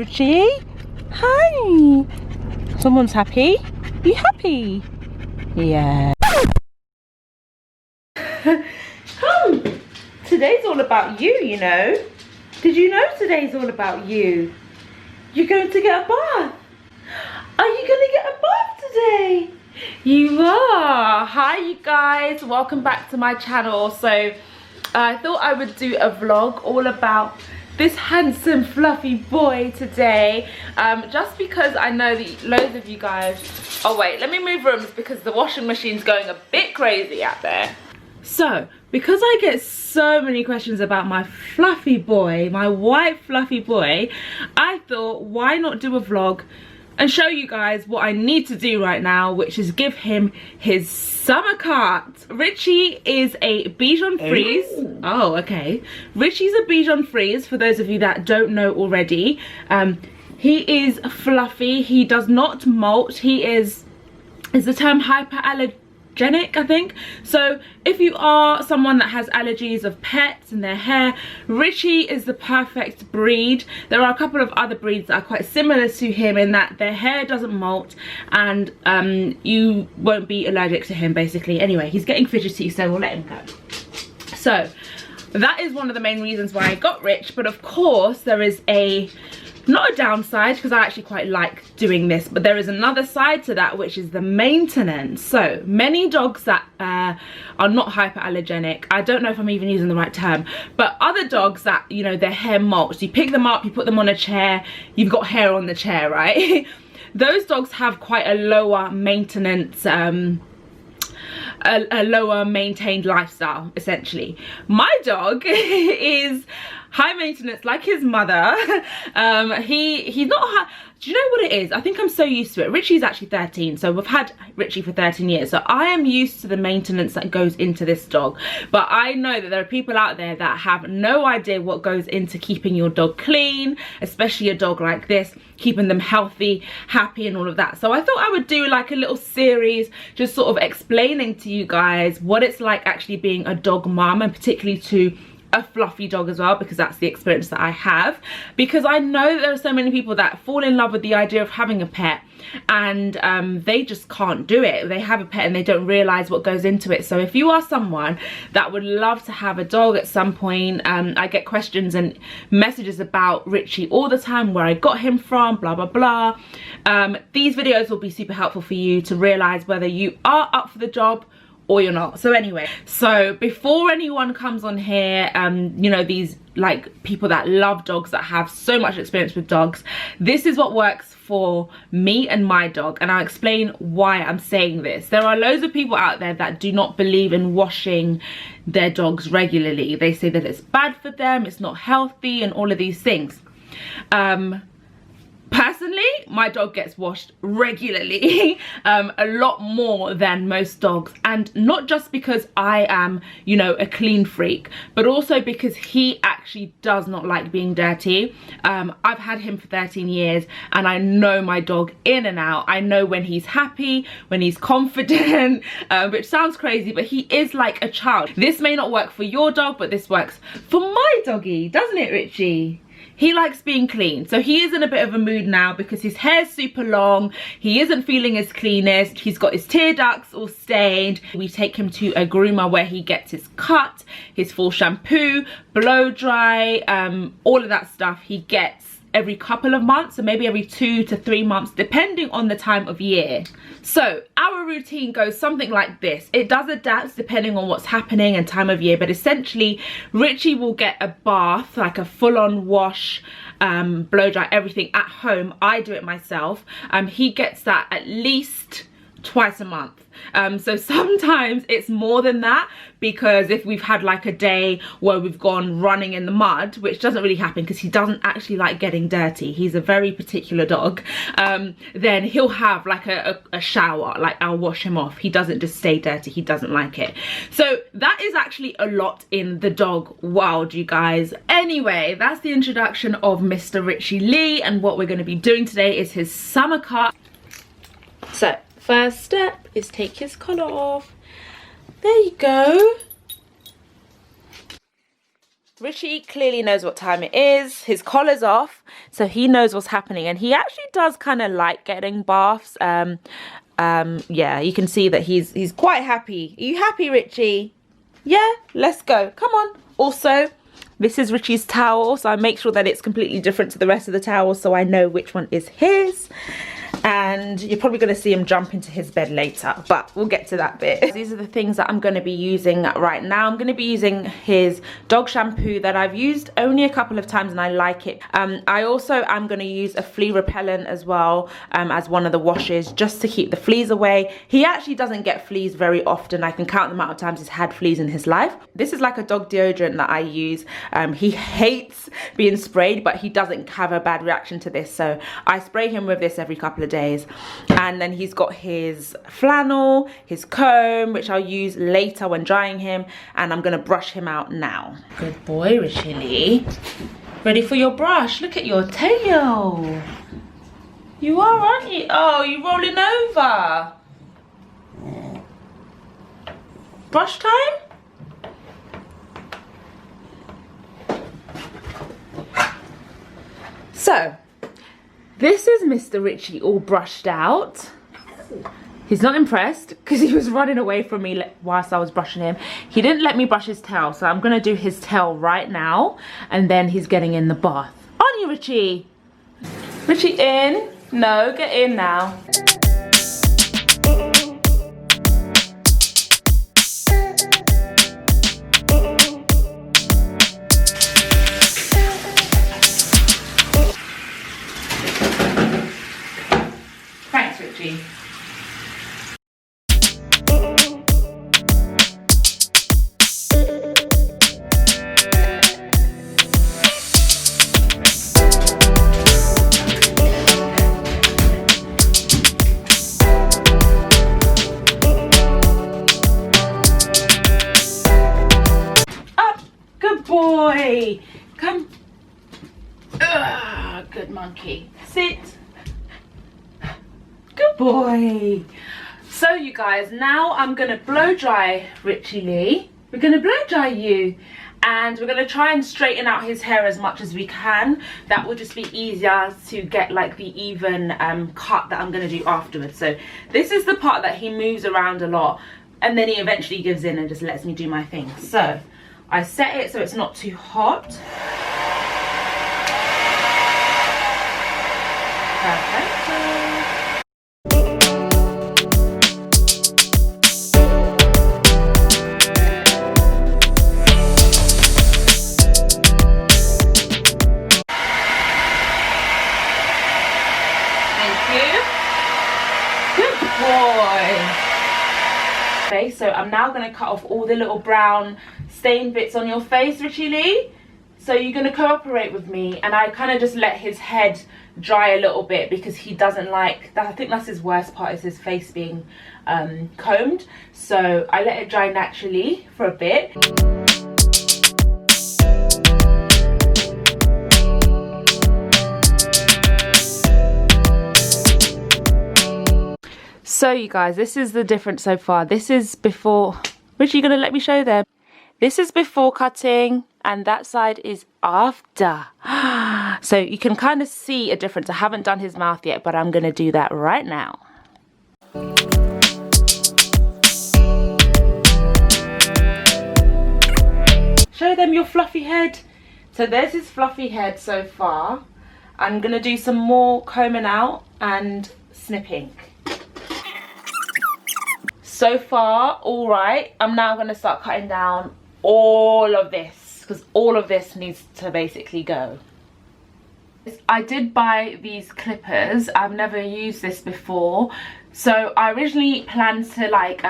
Ritchie. Hi. Someone's happy. You happy? Yeah. Today's all about you, you know. Did you know today's all about you? You're going to get a bath. Are you going to get a bath today? You are. Hi you guys, welcome back to my channel. So I thought I would do a vlog all about this handsome fluffy boy today, just because I know that loads of you guys, oh wait, let me move rooms because the washing machine's going a bit crazy out there. So because I get so many questions about my fluffy boy, my white fluffy boy, I thought why not do a vlog and show you guys what I need to do right now, which is give him his summer cut. Ritchie is a Bichon Frise. Oh, okay. Ritchie's a Bichon Frise, for those of you that don't know already. He is fluffy, he does not molt, he is the term hyperallergenic, I think. So if you are someone that has allergies of pets and their hair, Ritchie is the perfect breed. There are a couple of other breeds that are quite similar to him in that their hair doesn't molt and you won't be allergic to him basically. Anyway, he's getting fidgety, so we'll let him go. So that is one of the main reasons why I got Rich, but of course there is not a downside, because I actually quite like doing this, but there is another side to that, which is the maintenance. So many dogs that are not hyperallergenic, I don't know if I'm even using the right term, but other dogs that, you know, their hair molts, you pick them up, you put them on a chair, you've got hair on the chair, right? Those dogs have quite a lower maintenance, a lower maintained lifestyle, essentially. My dog is high maintenance like his mother. He's not high. Do you know what it is? I think I'm so used to it. Ritchie's actually 13, so we've had Ritchie for 13 years, so I am used to the maintenance that goes into this dog. But I know that there are people out there that have no idea what goes into keeping your dog clean, especially a dog like this, keeping them healthy, happy and all of that. So I thought I would do like a little series just sort of explaining to you guys what it's like actually being a dog mum, and particularly to a fluffy dog as well, because that's the experience that I have. Because I know that there are so many people that fall in love with the idea of having a pet and they just can't do it. They have a pet and they don't realize what goes into it. So if you are someone that would love to have a dog at some point, I get questions and messages about Ritchie all the time, where I got him from, blah blah blah. These videos will be super helpful for you to realize whether you are up for the job or you're not. So anyway, so before anyone comes on here, you know, these like people that love dogs, that have so much experience with dogs, this is what works for me and my dog, and I'll explain why I'm saying this. There are loads of people out there that do not believe in washing their dogs regularly. They say that it's bad for them, it's not healthy, and all of these things. Personally, my dog gets washed regularly, a lot more than most dogs, and not just because I am, you know, a clean freak, but also because he actually does not like being dirty. I've had him for 13 years and I know my dog in and out. I know when he's happy, when he's confident, which sounds crazy, but he is like a child. This may not work for your dog, but this works for my doggy, doesn't it, Ritchie? He likes being clean, so he is in a bit of a mood now because his hair's super long, he isn't feeling his cleanest, he's got his tear ducts all stained. We take him to a groomer where he gets his cut, his full shampoo, blow dry, all of that stuff he gets every couple of months, or maybe every 2 to 3 months, depending on the time of year. So our routine goes something like this. It does adapt depending on what's happening and time of year, but essentially Ritchie will get a bath, like a full-on wash, blow dry, everything at home. I do it myself. He gets that at least twice a month. So sometimes it's more than that, because if we've had like a day where we've gone running in the mud, which doesn't really happen because he doesn't actually like getting dirty, he's a very particular dog, then he'll have like a shower, like I'll wash him off. He doesn't just stay dirty, he doesn't like it. So that is actually a lot in the dog world, you guys. Anyway, that's the introduction of Mr. Ritchie Lee, and what we're going to be doing today is his summer cut. So first step is take his collar off. There you go. Ritchie clearly knows what time it is. His collar's off, so he knows what's happening, and he actually does kind of like getting baths. Yeah, you can see that he's quite happy. Are you happy, Ritchie? Yeah, let's go. Come on. Also, this is Ritchie's towel, so I make sure that it's completely different to the rest of the towels so I know which one is his. And you're probably going to see him jump into his bed later, but we'll get to that bit. These are the things that I'm going to be using right now. I'm going to be using his dog shampoo that I've used only a couple of times and I like it. I also am going to use a flea repellent as well as one of the washes, just to keep the fleas away. He actually doesn't get fleas very often. I can count the amount of times he's had fleas in his life. This is like a dog deodorant that I use. He hates being sprayed, but he doesn't have a bad reaction to this, so I spray him with this every couple of days. And then he's got his flannel, his comb, which I'll use later when drying him, and I'm gonna brush him out now. Good boy, Ritchie. Ready for your brush? Look at your tail. You are, aren't you? Oh, you're rolling over. Brush time? So, this is Mr. Ritchie all brushed out. He's not impressed because he was running away from me whilst I was brushing him. He didn't let me brush his tail, so I'm going to do his tail right now. And then he's getting in the bath. Aren't you, Ritchie? Ritchie, in? No, get in now. Thanks, Ritchie. Up, good boy. Come. Good monkey. Sit. Good boy. So you guys, now I'm gonna blow dry Ritchie Lee. We're gonna blow dry you, and we're gonna try and straighten out his hair as much as we can. That will just be easier to get like the even cut that I'm gonna do afterwards. So this is the part that he moves around a lot, and then he eventually gives in and just lets me do my thing. So I set it so it's not too hot. Perfect. So I'm now going to cut off all the little brown stained bits on your face, Ritchie Lee. So you're going to cooperate with me, and I kind of just let his head dry a little bit because he doesn't like that. I think that's his worst part, is his face being combed. So I let it dry naturally for a bit. So you guys, this is the difference so far. This is before. Ritchie, you gonna let me show them? This is before cutting, and that side is after. So you can kind of see a difference. I haven't done his mouth yet, but I'm gonna do that right now. Show them your fluffy head. So there's his fluffy head so far. I'm gonna do some more combing out and snipping. So far, all right. I'm now going to start cutting down all of this, because all of this needs to basically go. I did buy these clippers. I've never used this before. So I originally planned to like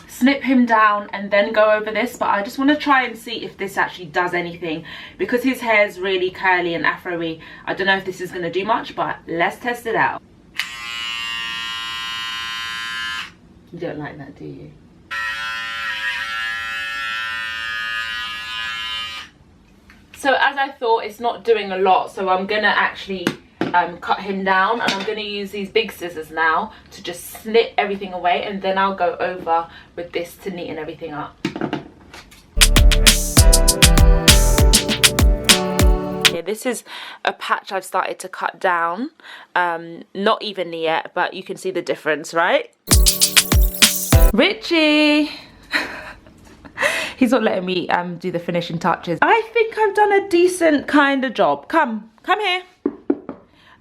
snip him down and then go over this, but I just want to try and see if this actually does anything, because his hair is really curly and afro-y. I don't know if this is going to do much, but let's test it out. You don't like that, do you? So as I thought, it's not doing a lot, so I'm gonna actually cut him down, and I'm gonna use these big scissors now to just snip everything away, and then I'll go over with this to neaten everything up. This is a patch I've started to cut down, not evenly yet, but you can see the difference, right? Ritchie! He's not letting me do the finishing touches. I think I've done a decent kind of job. Come here.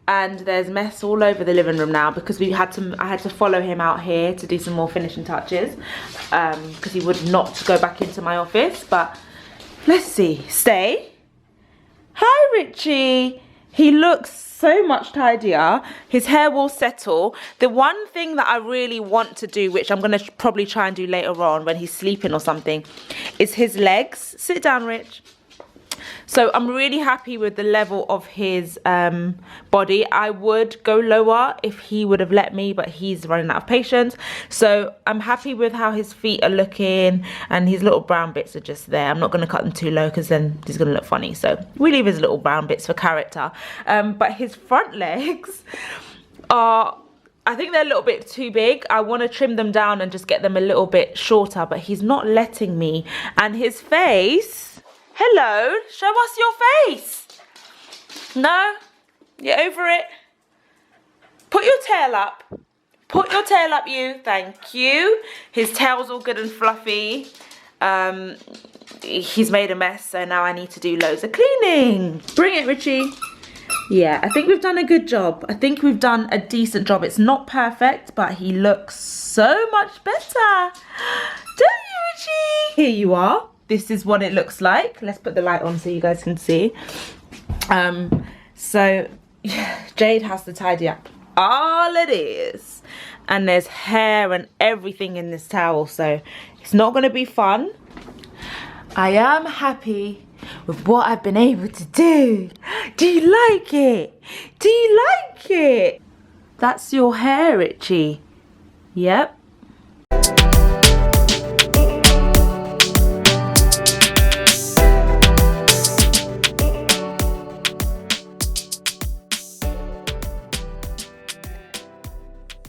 And there's mess all over the living room now because I had to follow him out here to do some more finishing touches because he would not go back into my office. But let's see. Stay. Hi, Ritchie. He looks so much tidier. His hair will settle. The one thing that I really want to do, which I'm going to probably try and do later on when he's sleeping or something, is his legs. Sit down, Rich. So I'm really happy with the level of his body. I would go lower if he would have let me, but he's running out of patience. So I'm happy with how his feet are looking, and his little brown bits are just there. I'm not going to cut them too low because then he's going to look funny. So we leave his little brown bits for character. But his front legs are, I think they're a little bit too big. I want to trim them down and just get them a little bit shorter, but he's not letting me. And his face... Hello, show us your face. No, you're over it. Put your tail up. Put your tail up, you. Thank you. His tail's all good and fluffy. He's made a mess, so now I need to do loads of cleaning. Bring it, Ritchie. Yeah, I think we've done a good job. I think we've done a decent job. It's not perfect, but he looks so much better. Don't you, Ritchie? Here you are. This is what it looks like. Let's put the light on so you guys can see. So Jade has to tidy up all it is. And there's hair and everything in this towel, so it's not going to be fun. I am happy with what I've been able to do. Do you like it? Do you like it? That's your hair, Ritchie. Yep.